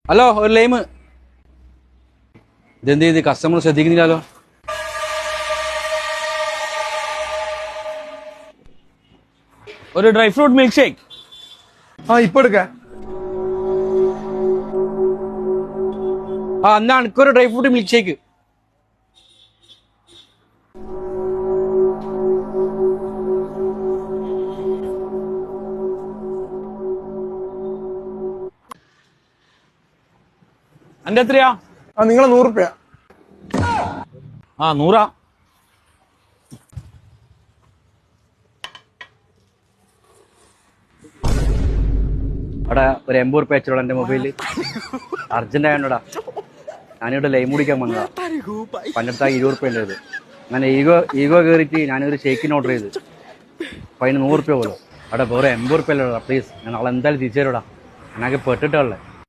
Hello ഒരു lime. ഇതെന്ത് ചെയ്ത് കസ്റ്റമർ ശ്രദ്ധിക്കുന്നില്ലല്ലോ. ഒരു ഡ്രൈ ഫ്രൂട്ട് മിൽക്ക് ഷേക്ക്. ഇപ്പൊ എടുക്ക. എന്നാ എനിക്കൊരു ഡ്രൈ ഫ്രൂട്ട് മിൽക്ക് ഷേക്ക്. എന്റെ എത്രയാ? നിങ്ങളെ 100 രൂപ. 100. അവിടെ ഒരു 80 രൂപ അയച്ചോളൂ എന്റെ മൊബൈലിൽ. അർജന്റ് ആയോണ്ടാ ഞാനിവിടെ ലൈം കുടിക്കാൻ വന്നതാ. പണ്ടെടുത്ത 20 രൂപ ഉള്ളത്. അങ്ങനെ ഈഗോ കയറിയിട്ട് ഞാനൊരു ഷേക്കിന് ഓർഡർ ചെയ്ത്. അപ്പൊ അതിന് 100 രൂപ പോലും. അവിടെ വേറെ 80 രൂപ അല്ലടാ. പ്ലീസ് ഞാൻ നാളെ എന്തായാലും തിരിച്ചു തരൂടാ. ഞാനൊക്കെ പെട്ടിട്ടുള്ളേ.